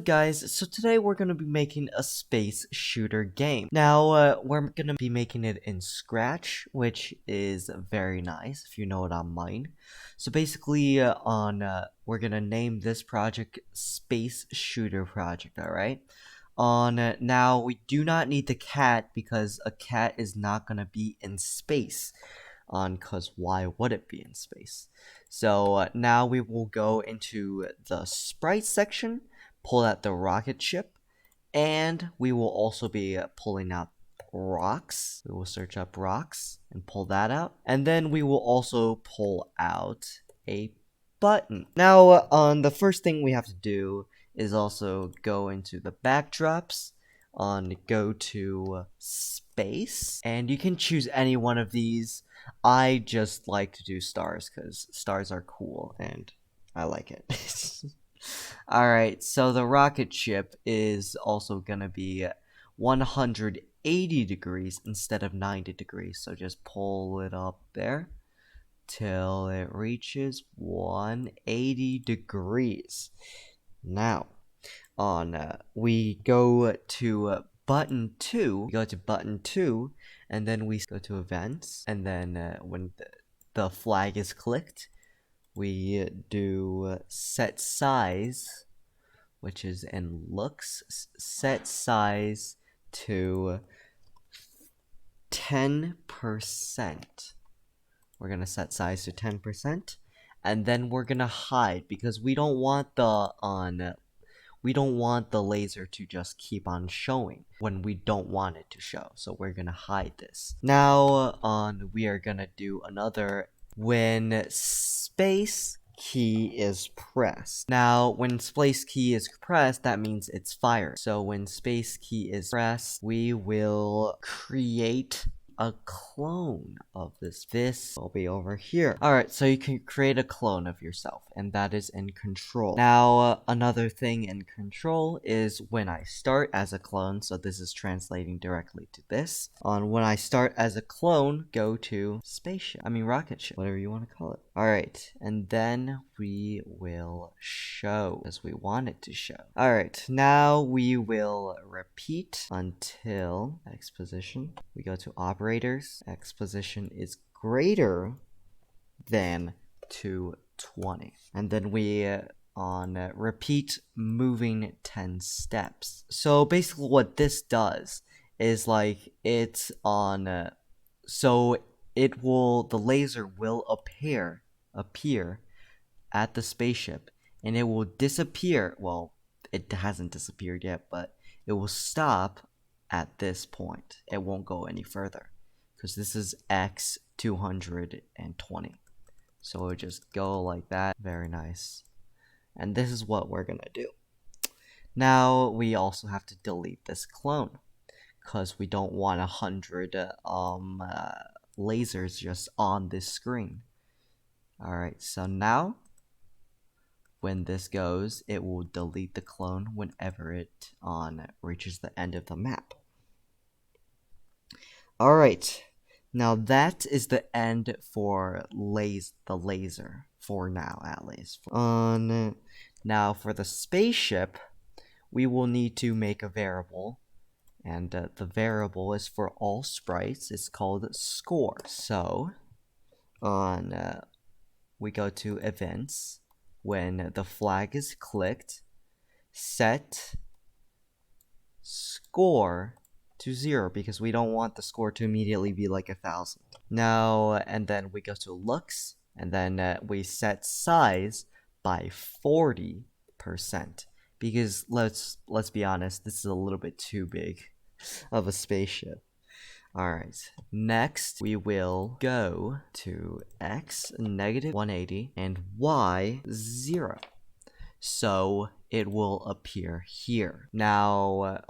up guys, so today we're going to be making a space shooter game. Now, we're going to be making it in Scratch, which is very nice if you know what I mean. So basically, we're going to name this project Space Shooter Project, alright? Now, we do not need the cat because a cat is not going to be in space. Cause why would it be in space? So now we will go into the sprite section, pull out the rocket ship, and we will also be pulling out rocks. We will search up rocks and pull that out, and then we will also pull out a button. Now, the first thing we have to do is also go into the backdrops, go to space, and you can choose any one of these. I just like to do stars because stars are cool and I like it. Alright, so the rocket ship is also gonna be 180 degrees instead of 90 degrees. So just pull it up there till it reaches 180 degrees. Now, we go to button 2, and then we go to events, and then when the flag is clicked, we do set size, which is in looks, set size to 10%. We're gonna set size to 10%, and then we're gonna hide because we don't want the laser to just keep on showing when we don't want it to show. So we're gonna hide this. Now we are gonna do another when space key is pressed. Now when space key is pressed, that means it's fired. So when space key is pressed, we will create a clone of this. This will be over here. Alright, so you can create a clone of yourself, and that is in control. Now, another thing in control is when I start as a clone, so this is translating directly to this. When I start as a clone, go to rocket ship, whatever you want to call it. Alright, and then we will show as we want it to show. Alright, now we will repeat until X position. We go to operators. X position is greater than 220. And then we repeat moving 10 steps. So basically what this does is like it's on so the laser will appear at the spaceship, and it will disappear. Well, it hasn't disappeared yet, but it will stop at this point. It won't go any further because this is X 220. So it'll just go like that. Very nice. And this is what we're gonna do. Now we also have to delete this clone because we don't want 100 lasers just on this screen. Alright, so now when this goes, it will delete the clone whenever it reaches the end of the map. Alright, now that is the end for the laser, for now at least. Now for the spaceship, we will need to make a variable, and the variable is for all sprites. It's called score. So we go to events. When the flag is clicked, set score to 0 because we don't want the score to immediately be like 1,000. Now, and then we go to looks, and then we set size by 40% because let's be honest, this is a little bit too big of a spaceship. Alright, next we will go to X -180 and Y 0. So it will appear here. Now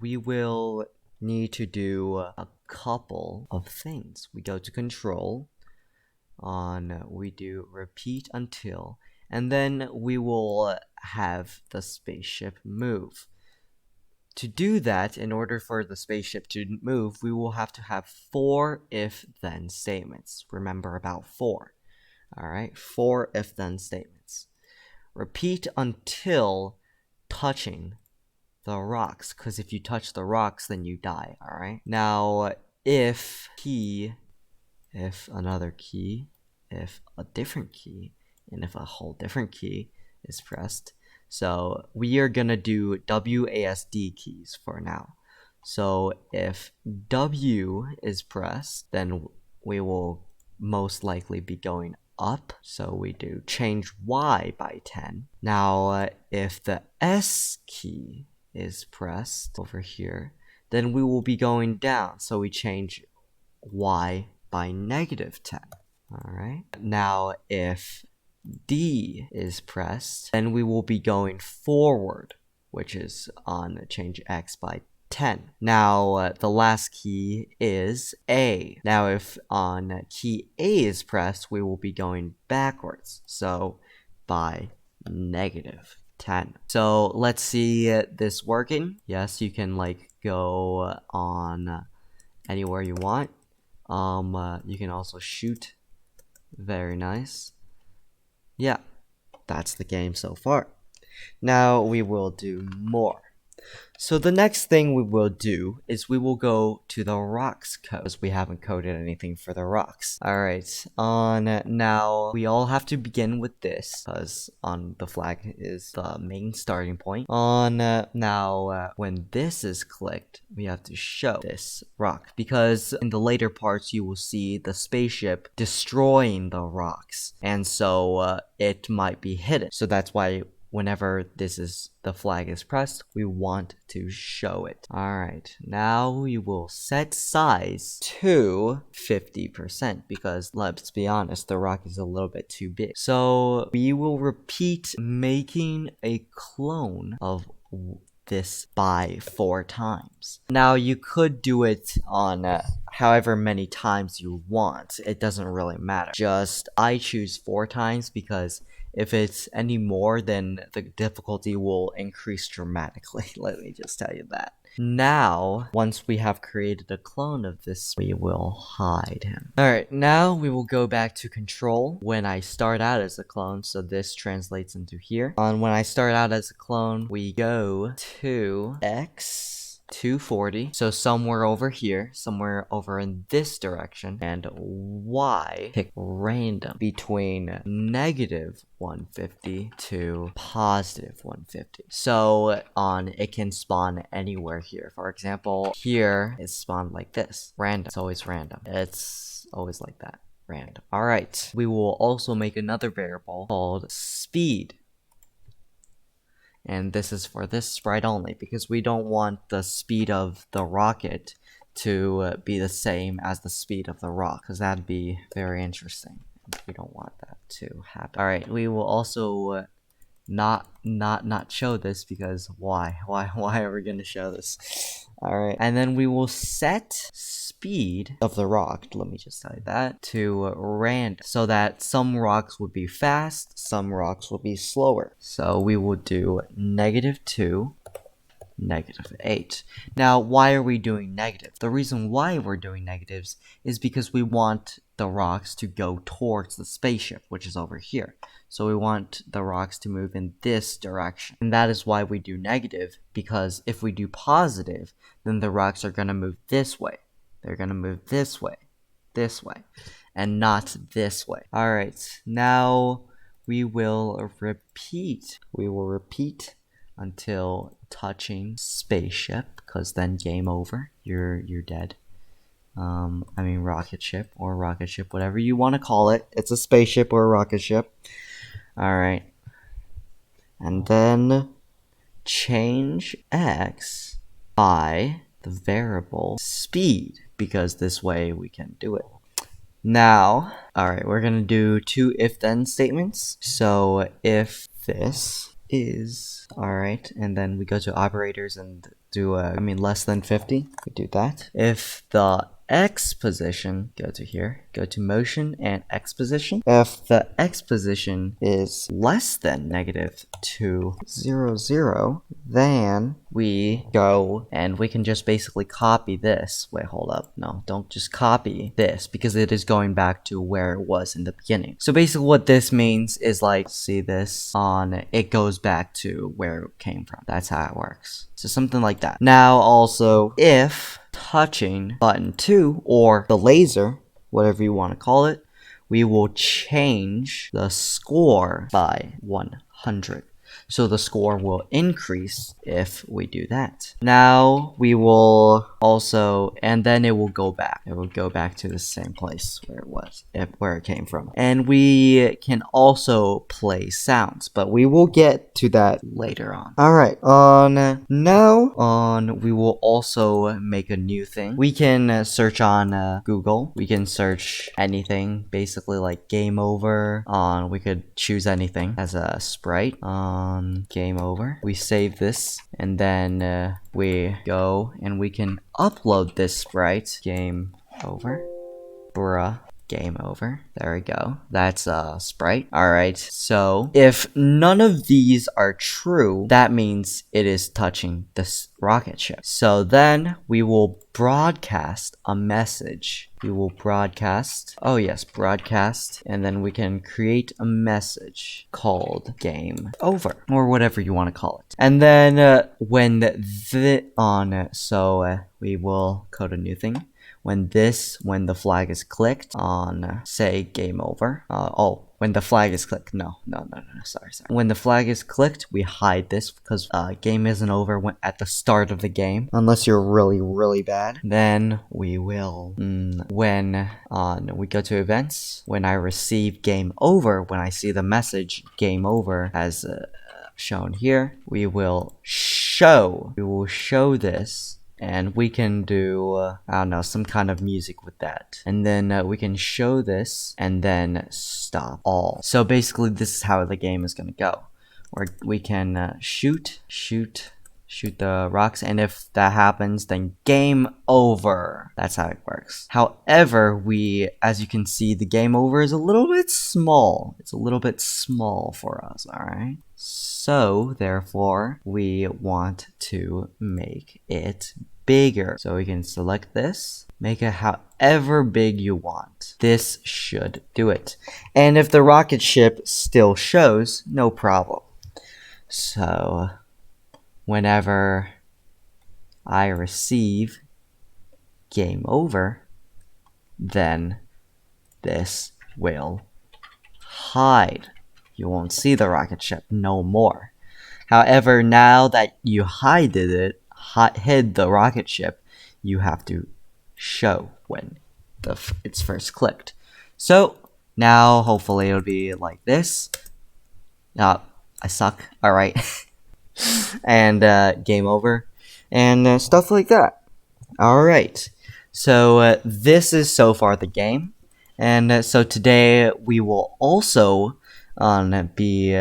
we will need to do a couple of things. We go to control, we do repeat until, and then we will have the spaceship move. To do that, in order for the spaceship to move, we will have to have 4 if-then statements. Remember about 4. Alright, 4 if-then statements. Repeat until touching the rocks, because if you touch the rocks, then you die, alright? Now, if another key, if a different key, and if a whole different key is pressed, so we are gonna do WASD keys for now. So if W is pressed, then we will most likely be going up. So we do change Y by 10. Now, if the S key is pressed over here, then we will be going down. So we change Y by -10. Alright. Now, if D is pressed, then we will be going forward, which is on change X by 10. Now, the last key is A. Now, if on key A is pressed, we will be going backwards, so by -10. So, let's see this working. Yes, you can, like, go on anywhere you want. You can also shoot. Very nice. Yeah, that's the game so far. Now we will do more. So the next thing we will do is we will go to the rocks code, because we haven't coded anything for the rocks. Alright, now we all have to begin with this, because on the flag is the main starting point. When this is clicked, we have to show this rock, because in the later parts you will see the spaceship destroying the rocks, and so it might be hidden. So that's why whenever the flag is pressed, we want to show it. Alright, now we will set size to 50%, because let's be honest, the rock is a little bit too big. So we will repeat making a clone of this by 4 times. Now you could do it on however many times you want. It doesn't really matter. Just I choose 4 times because if it's any more, then the difficulty will increase dramatically. Let me just tell you that. Now, once we have created a clone of this, we will hide him. Alright, now we will go back to control when I start out as a clone, so this translates into here. When I start out as a clone, we go to X 240, so somewhere over here, somewhere over in this direction, and Y, pick random between -150 to +150. So it can spawn anywhere here. For example, here it's spawned like this, random. It's always random. It's always like that, random. Alright, we will also make another variable called speed. And this is for this sprite only, because we don't want the speed of the rocket to be the same as the speed of the rock, because that'd be very interesting. We don't want that to happen. Alright, we will also not show this, because why are we gonna show this? Alright, and then we will set speed of the rock, let me just tell you that, to random, so that some rocks would be fast, some rocks will be slower. So we will do -2, -8. Now, why are we doing negative? The reason why we're doing negatives is because we want the rocks to go towards the spaceship, which is over here. So we want the rocks to move in this direction. And that is why we do negative, because if we do positive, then the rocks are going to move this way. They're going to move this way, and not this way. Alright, now we will repeat. We will repeat until touching spaceship, because then game over. You're dead. I mean rocket ship, whatever you want to call it. It's a spaceship or a rocket ship. Alright. And then change X by the variable speed, because this way we can do it. Now, alright, we're gonna do 2 if-then statements. So if this is, alright, and then we go to operators and do less than 50, we do that. If the X position, go to here, go to motion and X position. If the X position is less than -200, then we go and we can just basically copy this. Wait, hold up. No, don't just copy this because it is going back to where it was in the beginning. So basically what this means is like, see this on, it goes back to where it came from. That's how it works. So something like that. Now also, if touching button 2 or the laser, whatever you want to call it, we will change the score by 100. So the score will increase if we do that. Now we will also, and then it will go back. It will go back to the same place where it was, where it came from. And we can also play sounds, but we will get to that later on. Alright, we will also make a new thing. We can search on Google. We can search anything, basically like game over. We could choose anything as a sprite. Game over. We save this and then we go and we can upload this sprite. Game over. Bruh. Game over. There we go. That's a sprite. Alright, so if none of these are true, that means it is touching this rocket ship. So then we will broadcast a message. We will broadcast, oh yes, broadcast, and then we can create a message called game over, or whatever you want to call it. And then when we will code a new thing. When the flag is clicked on, say, game over. When the flag is clicked. No, sorry. When the flag is clicked, we hide this because game isn't over at the start of the game. Unless you're really, really bad. Then we will, when we go to events, when I receive game over, when I see the message game over as shown here, we will show this. And we can do, I don't know, some kind of music with that. And then we can show this and then stop all. So basically this is how the game is going to go. Or we can shoot the rocks, and if that happens, then game over. That's how it works. However, as you can see, the game over is a little bit small. It's a little bit small for us, alright? So, therefore, we want to make it bigger. So we can select this, make it however big you want. This should do it. And if the rocket ship still shows, no problem. So, whenever I receive game over, then this will hide. You won't see the rocket ship no more. However, now that you hid the rocket ship, you have to show when it's first clicked. So now hopefully it'll be like this. I suck. Alright. And game over. And stuff like that. Alright. So this is so far the game. And so today we will also be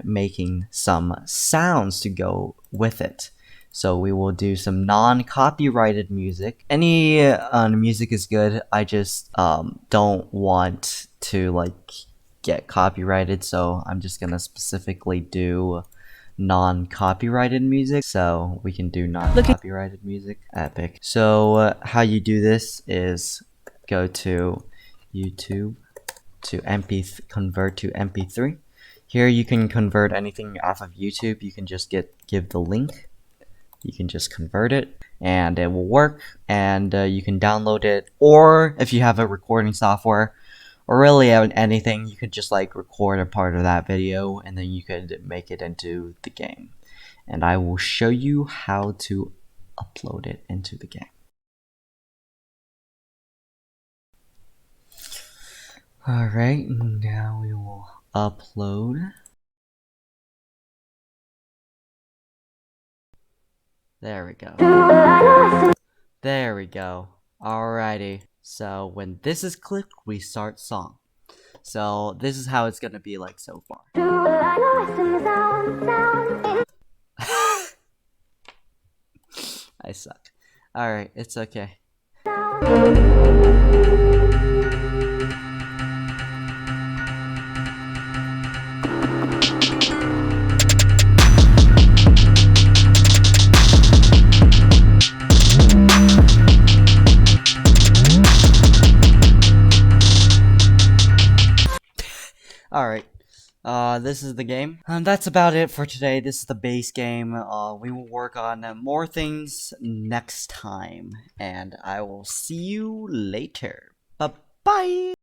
making some sounds to go with it. So we will do some non-copyrighted music. Any music is good. I just don't want to get copyrighted, so I'm just gonna specifically do non-copyrighted music. So we can do non-copyrighted music. Epic. So how you do this is go to YouTube to convert to MP3. Here you can convert anything off of YouTube. You can just give the link. You can just convert it and it will work, and you can download it, or if you have a recording software or really anything, you could just record a part of that video and then you could make it into the game. And I will show you how to upload it into the game. Alright, now we will upload. There we go. There we go. Alrighty. So when this is clicked, we start song. So this is how it's gonna be like so far. I suck. Alright, it's okay. Alright. This is the game. That's about it for today. This is the base game. We will work on more things next time. And I will see you later. Bye-bye!